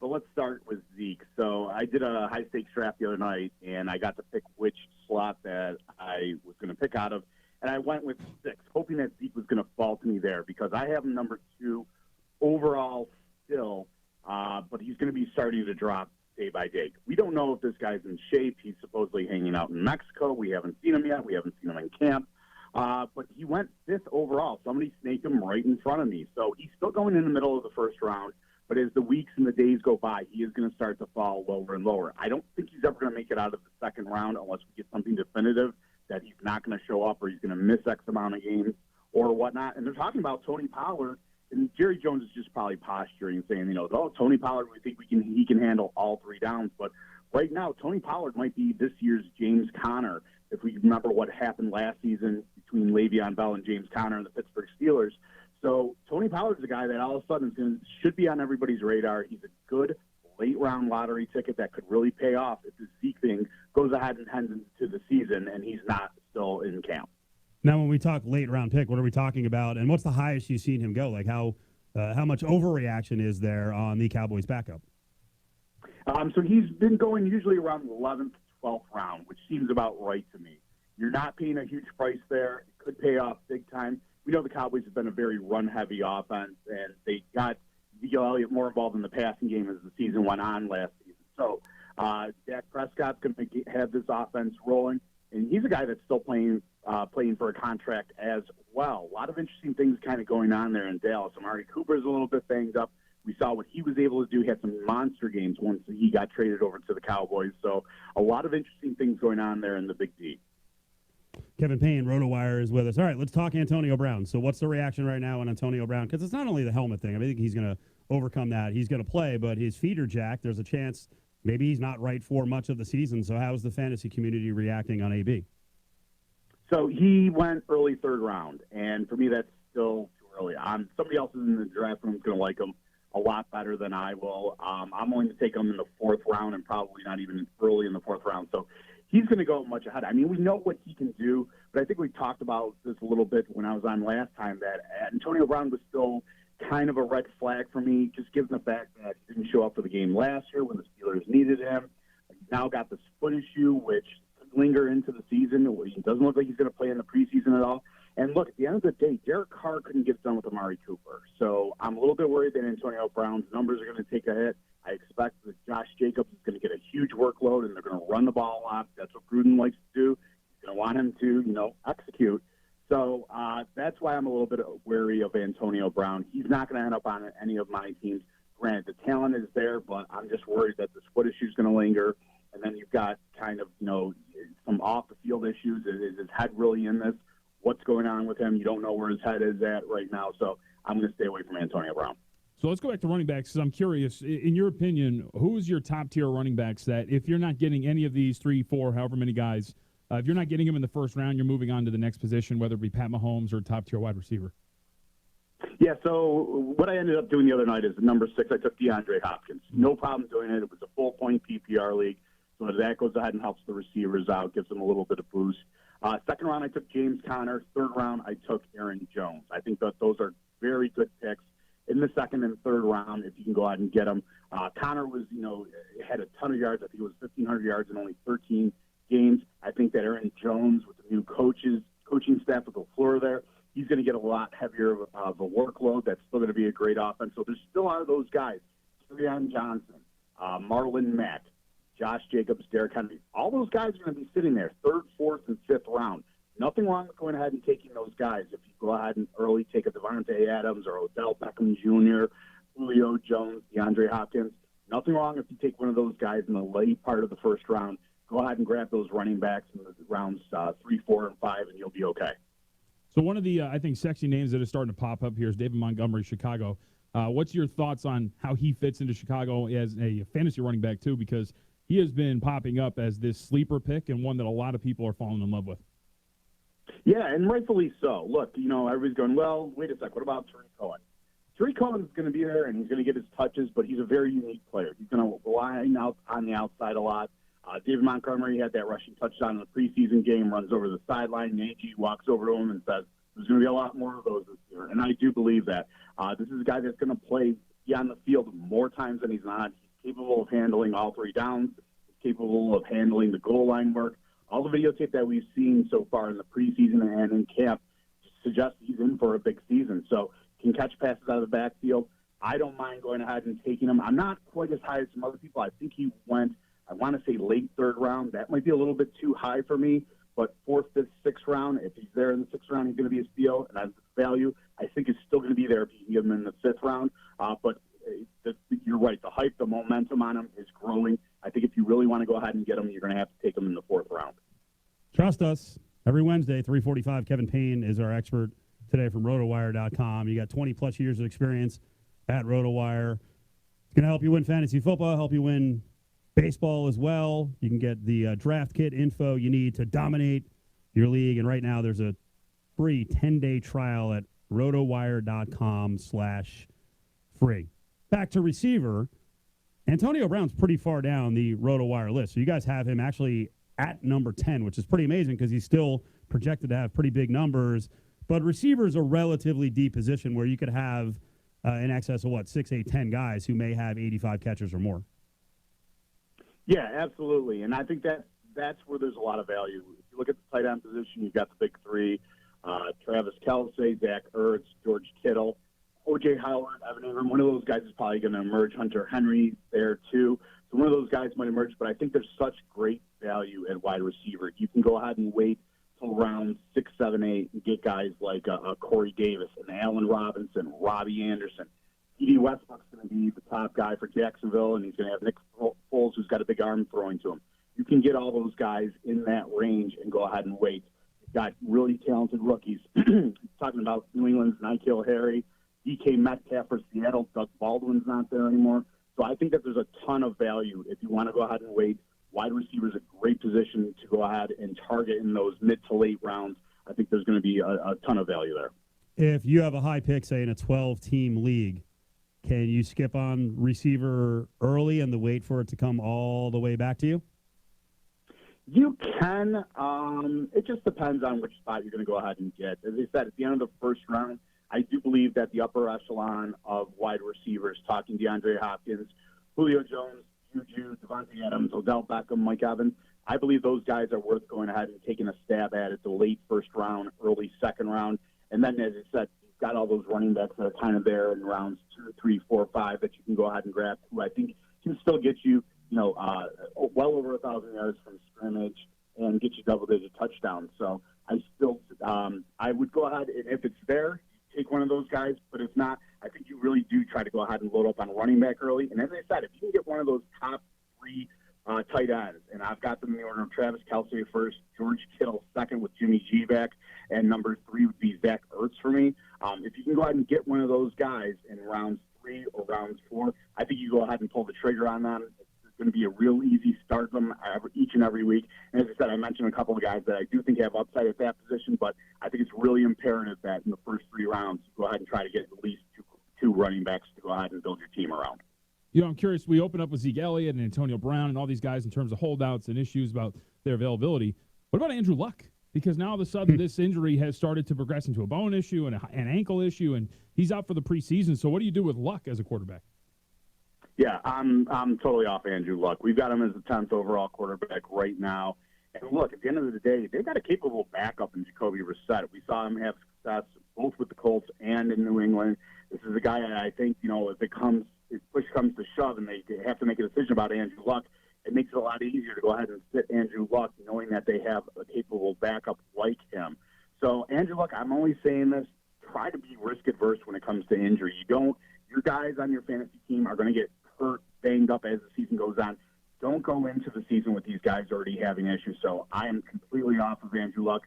let's start with Zeke. So I did a high-stakes draft the other night, and I got to pick which slot that I was going to pick out of, and I went with 6, hoping that Zeke was going to fall to me there because I have him number 2 overall still, but he's going to be starting to drop day by day. We don't know if this guy's in shape. He's supposedly hanging out in Mexico. We haven't seen him yet. We haven't seen him in camp. But he went 5th overall. Somebody snaked him right in front of me. So he's still going in the middle of the first round. But as the weeks and the days go by, he is going to start to fall lower and lower. I don't think he's ever going to make it out of the second round unless we get something definitive that he's not going to show up or he's going to miss X amount of games or whatnot. And they're talking about Tony Pollard. And Jerry Jones is just probably posturing, saying, oh, Tony Pollard, we think he can handle all 3 downs. But right now, Tony Pollard might be this year's James Conner. If we remember what happened last season between Le'Veon Bell and James Conner and the Pittsburgh Steelers. So Tony Pollard's a guy that all of a sudden should be on everybody's radar. He's a good late-round lottery ticket that could really pay off if the Zeke thing goes ahead and heads into the season and he's not still in camp. Now, when we talk late-round pick, what are we talking about, and what's the highest you've seen him go? Like how much overreaction is there on the Cowboys' backup? So he's been going usually around the 11th, 12th round, which seems about right to me. You're not paying a huge price there. It could pay off big time. We know the Cowboys have been a very run-heavy offense, and they got Ezekiel Elliott more involved in the passing game as the season went on last season. So Dak Prescott's going to have this offense rolling, and he's a guy that's still playing for a contract as well. A lot of interesting things kind of going on there in Dallas. Amari Cooper's a little bit banged up. We saw what he was able to do. He had some monster games once he got traded over to the Cowboys. So a lot of interesting things going on there in the Big D. Kevin Payne, RotoWire, is with us. All right, let's talk Antonio Brown. So what's the reaction right now on Antonio Brown? Because it's not only the helmet thing. I think he's going to overcome that. He's going to play, but his feet are jacked. There's a chance maybe he's not right for much of the season. So how is the fantasy community reacting on AB? So he went early 3rd round, and for me that's still too early. Somebody else in the draft room is going to like him a lot better than I will. I'm willing to take him in the 4th round and probably not even early in the 4th round. So he's going to go much ahead. I mean, we know what he can do, but I think we talked about this a little bit when I was on last time, that Antonio Brown was still kind of a red flag for me, just given the fact that he didn't show up for the game last year when the Steelers needed him. He's now got this foot issue, which could linger into the season. He doesn't look like he's going to play in the preseason at all. And look, at the end of the day, Derek Carr couldn't get it done with Amari Cooper. So I'm a little bit worried that Antonio Brown's numbers are going to take a hit. I expect that Josh Jacobs is going to get a huge workload, and they're going to run the ball a lot. That's what Gruden likes to do. He's going to want him to, execute. So that's why I'm a little bit wary of Antonio Brown. He's not going to end up on any of my teams. Granted, the talent is there, but I'm just worried that this foot issue is going to linger. And then you've got kind of, some off-the-field issues. Is his head really in this? What's going on with him? You don't know where his head is at right now. So I'm going to stay away from Antonio Brown. So let's go back to running backs, because I'm curious, in your opinion, who is your top-tier running backs that if you're not getting any of these 3, 4, however many guys, if you're not getting them in the first round, you're moving on to the next position, whether it be Pat Mahomes or top-tier wide receiver? Yeah, so what I ended up doing the other night is number 6, I took DeAndre Hopkins. No problem doing it. It was a full-point PPR league, so that goes ahead and helps the receivers out, gives them a little bit of boost. 2nd round, I took James Conner. 3rd round, I took Aaron Jones. I think that those are very good picks in the 2nd and 3rd round if you can go out and get them. Conner was, had a ton of yards. I think it was 1,500 yards in only 13 games. I think that Aaron Jones, with the new coaching staff with LaFleur there, he's going to get a lot heavier of a workload. That's still going to be a great offense. So there still are those guys. Kerryon Johnson, Marlon Mack, Josh Jacobs, Derrick Henry. All those guys are going to be sitting there 3rd, 4th, and 5th round. Nothing wrong with going ahead and taking those guys. If you go ahead and early take a Devontae Adams or Odell Beckham Jr., Julio Jones, DeAndre Hopkins, nothing wrong if you take one of those guys in the late part of the first round. Go ahead and grab those running backs in the rounds 3, 4, and 5, and you'll be okay. So one of the, I think, sexy names that is starting to pop up here is David Montgomery, Chicago. What's your thoughts on how he fits into Chicago as a fantasy running back, too? Because he has been popping up as this sleeper pick and one that a lot of people are falling in love with. Yeah, and rightfully so. Look, everybody's going, well, wait a sec, what about Tariq Cohen? Tariq Cohen is going to be there, and he's going to get his touches, but he's a very unique player. He's going to rely out on the outside a lot. David Montgomery had that rushing touchdown in the preseason game, runs over the sideline. Nagy walks over to him and says, there's going to be a lot more of those this year. And I do believe that. This is a guy that's going to play, be on the field more times than he's not. He's capable of handling all three downs. He's capable of handling the goal line work. All the videotape that we've seen so far in the preseason and in camp suggests he's in for a big season. So can catch passes out of the backfield. I don't mind going ahead and taking him. I'm not quite as high as some other people. I think he went, I want to say late third round. That might be a little bit too high for me. But fourth, fifth, sixth round, if he's there in the sixth round, he's going to be a steal. And as value, I think he's still going to be there if you can get him in the fifth round. But you're right. The hype, the momentum on him is growing. I think if you really want to go ahead and get him, you're going to have to take him in the fourth round. Trust us. Every Wednesday, 3:45, Kevin Payne is our expert today from rotowire.com. You got 20-plus years of experience at RotoWire. It's going to help you win fantasy football, help you win baseball as well. You can get the draft kit info you need to dominate your league. And right now, there's a free 10-day trial at rotowire.com/free. Back to receiver. Antonio Brown's pretty far down the RotoWire list. So you guys have him actually at number 10, which is pretty amazing because he's still projected to have pretty big numbers. But receiver's a relatively deep position where you could have in excess of, 6, 8, 10 guys who may have 85 catches or more. Yeah, absolutely. And I think that's where there's a lot of value. If you look at the tight end position, you've got the big three, Travis Kelce, Zach Ertz, George Kittle, O.J. Howard, Evan Ingram. One of those guys is probably going to emerge. Hunter Henry there, too. So one of those guys might emerge, but I think there's such great value at wide receiver. You can go ahead and wait till round 6, 7, 8 and get guys like Corey Davis and Allen Robinson, Robbie Anderson. Edie Westbrook's going to be the top guy for Jacksonville, and he's going to have Nick Foles, who's got a big arm throwing to him. You can get all those guys in that range and go ahead and wait. You've got really talented rookies. Talking about New England's N'Keal Harry, DK Metcalf for Seattle. Doug Baldwin's not there anymore. So I think that there's a ton of value if you want to go ahead and wait. Wide receiver is a great position to go ahead and target in those mid to late rounds. I think there's going to be a ton of value there. If you have a high pick, say, in a 12-team league, can you skip on receiver early and wait for it to come all the way back to you? You can. It just depends on which spot you're going to go ahead and get. As I said, at the end of the first round, I do believe that the upper echelon of wide receivers, talking DeAndre Hopkins, Julio Jones, Juju, Devontae Adams, Odell Beckham, Mike Evans, I believe those guys are worth going ahead and taking a stab at the late first round, early second round. And then, as I said, you've got all those running backs that are kind of there in rounds 2, 3, 4, 5 that you can go ahead and grab, who I think can still get you, well over 1,000 yards from scrimmage and get you double-digit touchdowns. So I still, I would go ahead, and if it's there, take one of those guys. But if not, I think you really do try to go ahead and load up on running back early. And as I said, if you can get one of those top 3 tight ends, and I've got them in the order of Travis Kelce first, George Kittle second with Jimmy G back, and number 3 would be Zach Ertz for me. If you can go ahead and get one of those guys in rounds 3 or rounds 4, I think you go ahead and pull the trigger on them. It's going to be a real easy start them each and every week. And as I said, I mentioned a couple of guys that I do think have upside at that position, but I think it's really imperative that in the first 3 rounds, you go ahead and try to get at least two running backs to go ahead and build your team around. I'm curious, we open up with Zeke Elliott and Antonio Brown and all these guys in terms of holdouts and issues about their availability. What about Andrew Luck? Because now all of a sudden this injury has started to progress into a bone issue and an ankle issue, and he's out for the preseason. So what do you do with Luck as a quarterback? Yeah, I'm totally off Andrew Luck. We've got him as the 10th overall quarterback right now. And look, at the end of the day, they've got a capable backup in Jacoby Brissett. We saw him have success both with the Colts and in New England. This is a guy that I think, if push comes to shove and they have to make a decision about Andrew Luck, it makes it a lot easier to go ahead and sit Andrew Luck knowing that they have a capable backup like him. So, Andrew Luck, I'm only saying this, try to be risk-averse when it comes to injury. Your guys on your fantasy team are going to get hurt, banged up as the season goes on. Don't go into the season with these guys already having issues. So I am completely off of Andrew Luck.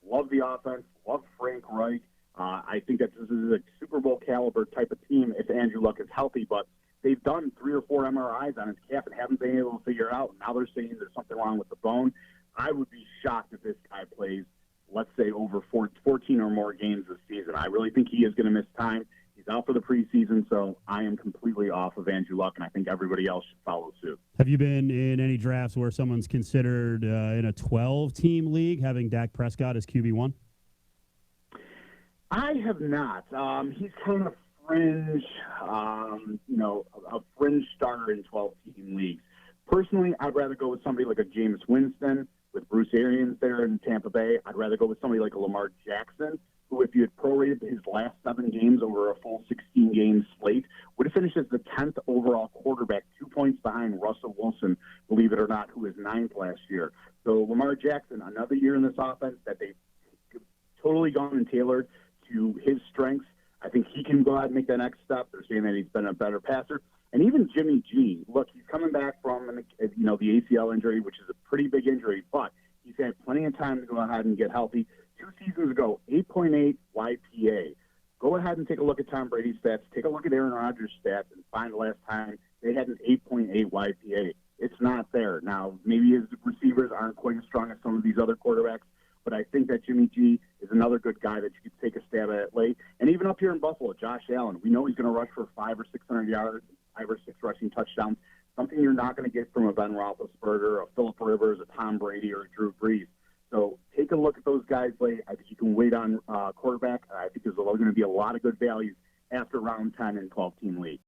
Love the offense. Love Frank Reich. I think that this is a Super Bowl caliber type of team if Andrew Luck is healthy, but they've done 3 or 4 MRIs on his calf and haven't been able to figure it out. Now they're saying there's something wrong with the bone. I would be shocked if this guy plays, let's say, over 14 or more games this season. I really think he is going to miss time. He's out for the preseason, so I am completely off of Andrew Luck, and I think everybody else should follow suit. Have you been in any drafts where someone's considered in a 12-team league having Dak Prescott as QB1? I have not. He's kind of fringe, a fringe starter in 12-team leagues. Personally, I'd rather go with somebody like a Jameis Winston with Bruce Arians there in Tampa Bay. I'd rather go with somebody like a Lamar Jackson, who, if you had prorated his last 7 games over a full 16-game slate, would have finished as the 10th overall quarterback, 2 points behind Russell Wilson, believe it or not, who was 9th last year. So Lamar Jackson, another year in this offense that they've totally gone and tailored to his strengths. I think he can go ahead and make that next step. They're saying that he's been a better passer. And even Jimmy G, look, he's coming back from the ACL injury, which is a pretty big injury, but he's had plenty of time to go ahead and get healthy. 2 seasons ago, 8.8 YPA. Go ahead and take a look at Tom Brady's stats. Take a look at Aaron Rodgers' stats and find the last time they had an 8.8 YPA. It's not there. Now, maybe his receivers aren't quite as strong as some of these other quarterbacks, but I think that Jimmy G is another good guy that you could take a stab at late. And even up here in Buffalo, Josh Allen, we know he's going to rush for 500 or 600 yards, 5 or 6 rushing touchdowns, something you're not going to get from a Ben Roethlisberger, a Phillip Rivers, a Tom Brady, or a Drew Brees. So take a look at those guys late. I think you can wait on quarterback. I think there's going to be a lot of good values after round 10 in 12-team league.